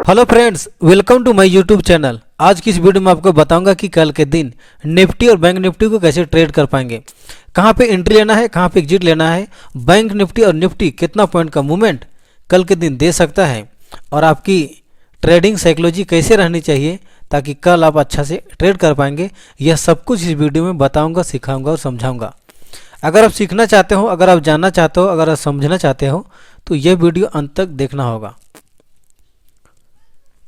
Hello friends, welcome to my YouTube channel. आज की इस वीडियो में आपको बताऊंगा कि कल के दिन निफ्टी और बैंक निफ्टी को कैसे ट्रेड कर पाएंगे, कहां पे एंट्री लेना है, कहां पे एग्जिट लेना है, बैंक निफ्टी और निफ्टी कितना पॉइंट का मूवमेंट कल के दिन दे सकता है और आपकी ट्रेडिंग साइकोलॉजी कैसे रहनी चाहिए ताकि कल आप अच्छा से ट्रेड कर पाएंगे। यह सब कुछ इस वीडियो में बताऊँगा, सिखाऊँगा और समझाऊँगा। अगर आप सीखना चाहते हो, अगर आप जानना चाहते हो, अगर आप समझना चाहते हो तो यह वीडियो अंत तक देखना होगा।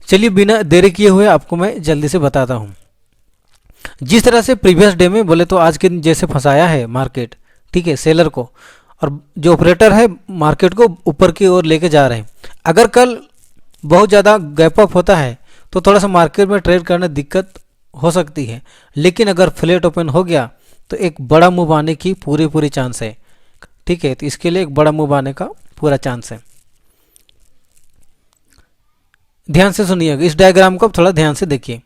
चलिए बिना देरी किए हुए आपको मैं जल्दी से बताता हूँ। जिस तरह से प्रीवियस डे में बोले तो आज के दिन जैसे फंसाया है मार्केट, ठीक है, सेलर को, और जो ऑपरेटर है मार्केट को ऊपर की ओर लेके जा रहे हैं। अगर कल बहुत ज़्यादा गैप अप होता है तो थोड़ा सा मार्केट में ट्रेड करने दिक्कत हो सकती है, लेकिन अगर फ्लैट ओपन हो गया तो एक बड़ा मूव आने की पूरी चांस है, ठीक है। तो इसके लिए एक बड़ा मूव आने का पूरा चांस है। ध्यान से सुनिएगा, इस डायग्राम को आप थोड़ा ध्यान से देखिए।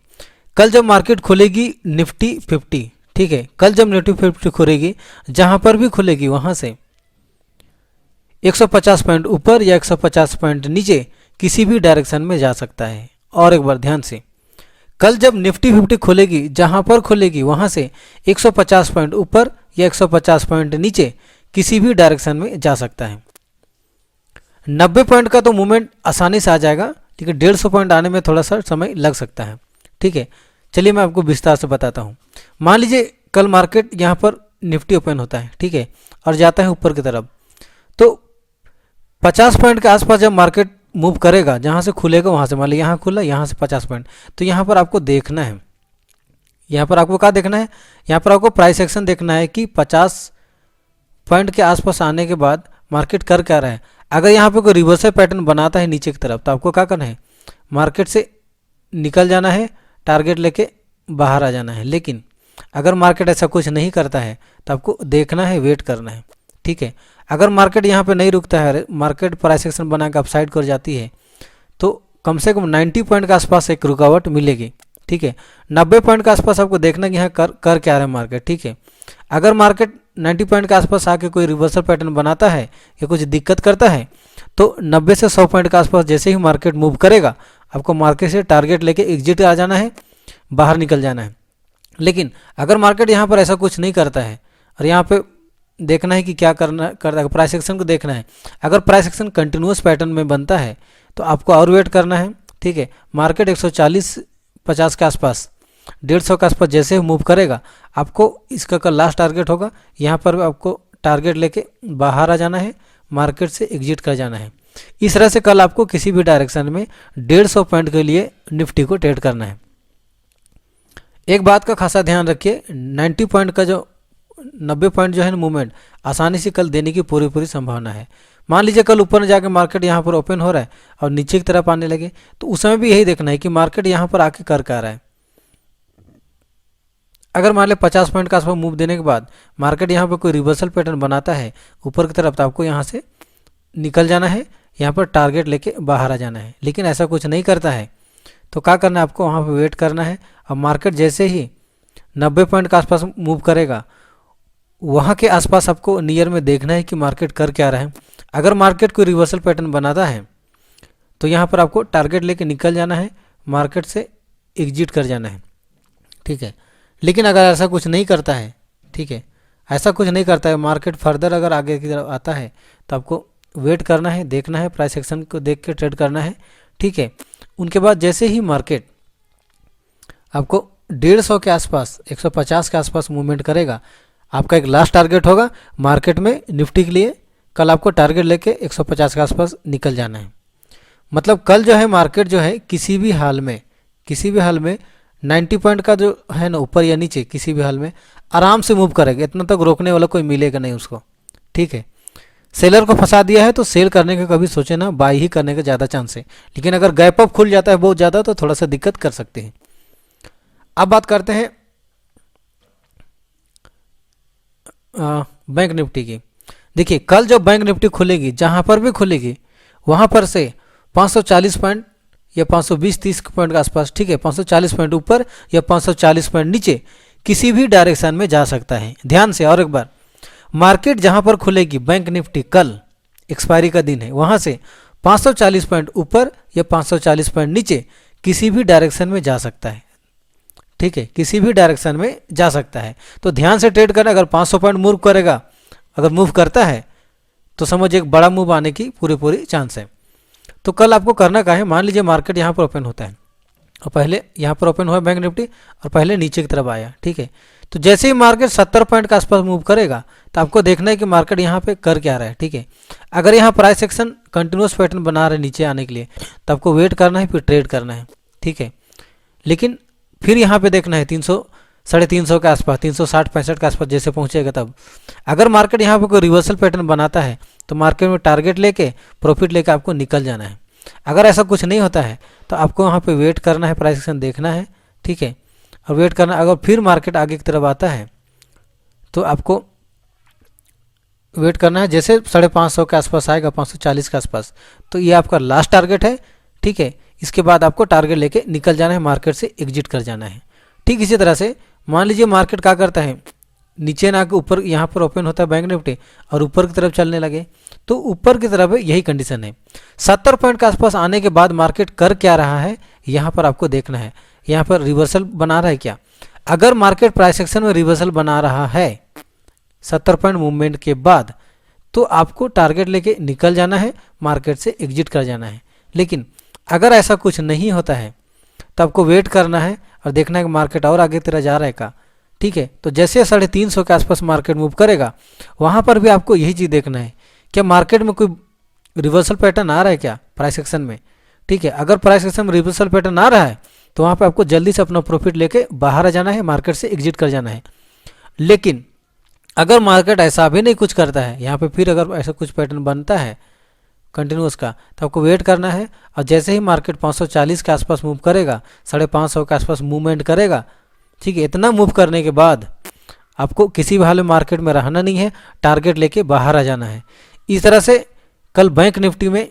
कल जब मार्केट खुलेगी निफ्टी 50, ठीक है, कल जब निफ्टी 50 खुलेगी, जहां पर भी खुलेगी वहां से 150 पॉइंट ऊपर या 150 पॉइंट नीचे किसी भी डायरेक्शन में जा सकता है। और एक बार ध्यान से, कल जब निफ्टी 50 खुलेगी, जहां पर खुलेगी वहां से 150 पॉइंट ऊपर या 150 पॉइंट नीचे किसी भी डायरेक्शन में जा सकता है। 90 पॉइंट का तो मूवमेंट आसानी से आ जाएगा, ठीक है। 150 पॉइंट आने में थोड़ा सा समय लग सकता है, ठीक है। चलिए मैं आपको विस्तार से बताता हूँ। मान लीजिए कल मार्केट यहाँ पर निफ्टी ओपन होता है, ठीक है, और जाता है ऊपर की तरफ, तो 50 पॉइंट के आसपास जब मार्केट मूव करेगा, जहाँ से खुलेगा वहाँ से, मान लीजिए यहाँ खुला, यहाँ से 50 पॉइंट, तो यहाँ पर आपको देखना है, यहाँ पर आपको क्या देखना है, यहाँ पर आपको प्राइस एक्शन देखना है कि 50 पॉइंट के आसपास आने के बाद मार्केट कर क्या रहा है। अगर यहाँ पे कोई रिवर्सल पैटर्न बनाता है नीचे की तरफ, तो आपको क्या करना है, मार्केट से निकल जाना है, टारगेट लेके बाहर आ जाना है। लेकिन अगर मार्केट ऐसा कुछ नहीं करता है तो आपको देखना है, वेट करना है, ठीक है। अगर मार्केट यहाँ पे नहीं रुकता है, मार्केट प्राइस एक्शन बना के अपसाइड कर जाती है, तो कम से कम 90 पॉइंट के आसपास एक रुकावट मिलेगी, ठीक है। 90 पॉइंट के आसपास आपको देखना कि यहाँ कर क्या रहा है मार्केट, ठीक है। अगर मार्केट 90 पॉइंट के आसपास आके कोई रिवर्सल पैटर्न बनाता है या कुछ दिक्कत करता है, तो 90 से 100 पॉइंट के आसपास जैसे ही मार्केट मूव करेगा, आपको मार्केट से टारगेट लेके एग्जिट आ जाना है, बाहर निकल जाना है। लेकिन अगर मार्केट यहाँ पर ऐसा कुछ नहीं करता है और यहाँ पे देखना है कि क्या करता है, प्राइस एक्शन को देखना है। अगर प्राइस एक्शन कंटिन्यूस पैटर्न में बनता है तो आपको और वेट करना है, ठीक है। मार्केट 140-50 के आसपास, 150 के आसपास जैसे मूव करेगा, आपको इसका कल लास्ट टारगेट होगा, यहाँ पर आपको टारगेट लेके बाहर आ जाना है, मार्केट से एग्जिट कर जाना है। इस तरह से कल आपको किसी भी डायरेक्शन में 150 पॉइंट के लिए निफ्टी को ट्रेड करना है। एक बात का खासा ध्यान रखिए, 90 पॉइंट का जो 90 पॉइंट जो है मूवमेंट आसानी से कल देने की पूरी संभावना है। मान लीजिए कल ऊपर जाके मार्केट यहाँ पर ओपन हो रहा है और नीचे की तरफ आने लगे, तो उस समय भी यही देखना है कि मार्केट यहाँ पर आके कर क्या रहा है। अगर मान लें 50 पॉइंट का आसपास मूव देने के बाद मार्केट यहाँ पर कोई रिवर्सल पैटर्न बनाता है ऊपर की तरफ, तो आपको यहाँ से निकल जाना है, यहाँ पर टारगेट लेके बाहर आ जाना है। लेकिन ऐसा कुछ नहीं करता है तो क्या करना है, आपको वहाँ पर वेट करना है। और मार्केट जैसे ही 90 पॉइंट के आसपास मूव करेगा, वहाँ के आसपास आपको नियर में देखना है कि मार्केट कर क्या रहा है। अगर मार्केट कोई रिवर्सल पैटर्न बनाता है तो यहाँ पर आपको टारगेट लेके निकल जाना है, मार्केट से एग्जिट कर जाना है, ठीक है। लेकिन अगर ऐसा कुछ नहीं करता है, ठीक है, ऐसा कुछ नहीं करता है, मार्केट फर्दर अगर आगे की तरफ आता है तो आपको वेट करना है, देखना है, प्राइस एक्शन को देख के ट्रेड करना है, ठीक है। उनके बाद जैसे ही मार्केट आपको 150 के आसपास, 150 के आसपास मूवमेंट करेगा, आपका एक लास्ट टारगेट होगा मार्केट में निफ्टी के लिए। कल आपको टारगेट लेके 150 के आसपास निकल जाना है। मतलब कल जो है मार्केट जो है किसी भी हाल में 90 पॉइंट का जो है ना, ऊपर या नीचे किसी भी हाल में आराम से मूव करेगा, इतना तक रोकने वाला कोई मिलेगा नहीं उसको, ठीक है। सेलर को फंसा दिया है तो सेल करने का कभी सोचे ना, बाई ही करने का ज़्यादा चांस है। लेकिन अगर गैप अप खुल जाता है बहुत ज़्यादा तो थोड़ा सा दिक्कत कर सकते हैं। अब बात करते हैं बैंक निफ्टी की। देखिए कल जब बैंक निफ्टी खुलेगी, जहां पर भी खुलेगी वहां पर से 540 पॉइंट या 520-30 पॉइंट के आसपास, ठीक है, 540 पॉइंट ऊपर या 540 पॉइंट नीचे किसी भी डायरेक्शन में जा सकता है। ध्यान से और एक बार, मार्केट जहां पर खुलेगी बैंक निफ्टी, कल एक्सपायरी का दिन है, वहां से 540 पॉइंट ऊपर या 540 पॉइंट नीचे किसी भी डायरेक्शन में जा सकता है। ठीक है, किसी भी डायरेक्शन में जा सकता है। तो ध्यान से ट्रेड करना। अगर 500 पॉइंट मूव करेगा, अगर मूव करता है तो समझ एक बड़ा मूव आने की पूरी चांस है। तो कल आपको करना क्या है, मान लीजिए मार्केट यहाँ पर ओपन होता है और पहले यहाँ पर ओपन हुआ बैंक निफ्टी और पहले नीचे की तरफ आया। ठीक है, तो जैसे ही मार्केट 70 पॉइंट के आसपास मूव करेगा तो आपको देखना है कि मार्केट यहाँ पे कर क्या रहा है। ठीक है, अगर यहाँ प्राइस एक्शन कंटिन्यूस पैटर्न बना रहे नीचे आने के लिए तो आपको वेट करना है, फिर ट्रेड करना है। ठीक है, लेकिन फिर यहाँ पे देखना है 300 350 के आसपास, 360-65 के आसपास जैसे पहुँचेगा तब। अगर मार्केट यहाँ पे कोई रिवर्सल पैटर्न बनाता है तो मार्केट में टारगेट लेके प्रॉफिट लेके आपको निकल जाना है। अगर ऐसा कुछ नहीं होता है तो आपको वहाँ पे वेट करना है, प्राइस एक्शन देखना है। ठीक है, और वेट करना। अगर फिर मार्केट आगे की तरफ आता है तो आपको वेट करना है। जैसे 550 के आसपास आएगा, 540 के आसपास, तो ये आपका लास्ट टारगेट है। ठीक है, इसके बाद आपको टारगेट लेके निकल जाना है, मार्केट से एग्जिट कर जाना है। ठीक इसी तरह से मान लीजिए मार्केट क्या करता है, नीचे ना के ऊपर यहाँ पर ओपन होता है बैंक निफ्टी और ऊपर की तरफ चलने लगे, तो ऊपर की तरफ यही कंडीशन है। 70 पॉइंट के आसपास आने के बाद मार्केट कर क्या रहा है यहाँ पर आपको देखना है। यहाँ पर रिवर्सल बना रहा है क्या? अगर मार्केट प्राइस एक्शन में रिवर्सल बना रहा है 70 पॉइंट मूवमेंट के बाद, तो आपको टारगेट लेके निकल जाना है, मार्केट से एग्जिट कर जाना है। लेकिन अगर ऐसा कुछ नहीं होता है तो आपको वेट करना है और देखना है कि मार्केट और आगे तरह जा रहा है का। ठीक है, तो जैसे 350 के आसपास मार्केट मूव करेगा वहाँ पर भी आपको यही चीज़ देखना है, क्या मार्केट में कोई रिवर्सल पैटर्न आ रहा है क्या प्राइस एक्शन में। ठीक है, अगर प्राइस एक्शन में रिवर्सल पैटर्न आ रहा है तो वहाँ पे आपको जल्दी से अपना प्रॉफिट लेके बाहर आ जाना है, मार्केट से एग्जिट कर जाना है। लेकिन अगर मार्केट ऐसा भी नहीं कुछ करता है, यहाँ पे फिर अगर ऐसा कुछ पैटर्न बनता है कंटिन्यूस का, तो आपको वेट करना है। और जैसे ही मार्केट 540 के आसपास मूव करेगा, 550 के आसपास मूवमेंट करेगा, ठीक है, इतना मूव करने के बाद आपको किसी भी हाल में मार्केट में रहना नहीं है, टारगेट लेके बाहर आ जाना है। इस तरह से कल बैंक निफ्टी में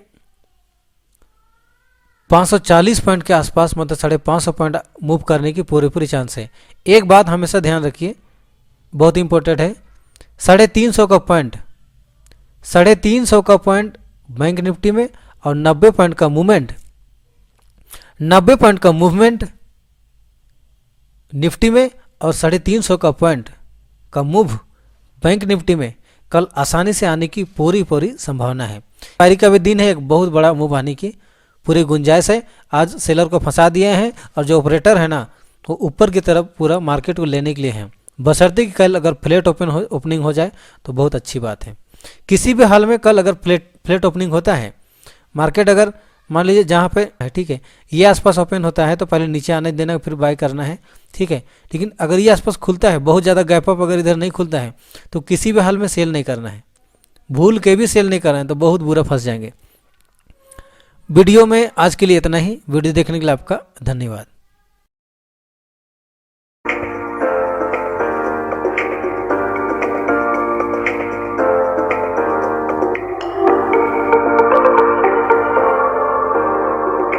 540 पॉइंट के आसपास, मतलब 550 पॉइंट मूव करने की पूरी चांस है। एक बात हमेशा ध्यान रखिए, बहुत इंपॉर्टेंट है, 350 का पॉइंट, 350 का पॉइंट बैंक निफ्टी में और 90 पॉइंट का मूवमेंट, 90 पॉइंट का मूवमेंट निफ्टी में और 350 का पॉइंट का मूव बैंक निफ्टी में कल आसानी से आने की पूरी संभावना है। पारी का भी दिन है, एक बहुत बड़ा मूव आने की पूरी गुंजाइश है। आज सेलर को फंसा दिए हैं और जो ऑपरेटर है ना, वो ऊपर की तरफ पूरा मार्केट को लेने के लिए हैं, बशर्ते कि कल अगर फ्लैट ओपनिंग हो जाए तो बहुत अच्छी बात है। किसी भी हाल में कल अगर फ्लैट ओपनिंग होता है, मार्केट अगर मान लीजिए जहाँ पे है, ठीक है, ये आसपास ओपन होता है तो पहले नीचे आने देना, फिर बाय करना है। ठीक है, लेकिन अगर ये आसपास खुलता है, बहुत ज़्यादा गैप अप अगर इधर नहीं खुलता है तो किसी भी हाल में सेल नहीं करना है, भूल के भी सेल नहीं करना है, तो बहुत बुरा फंस जाएंगे। वीडियो में आज के लिए इतना ही। वीडियो देखने के लिए आपका धन्यवाद।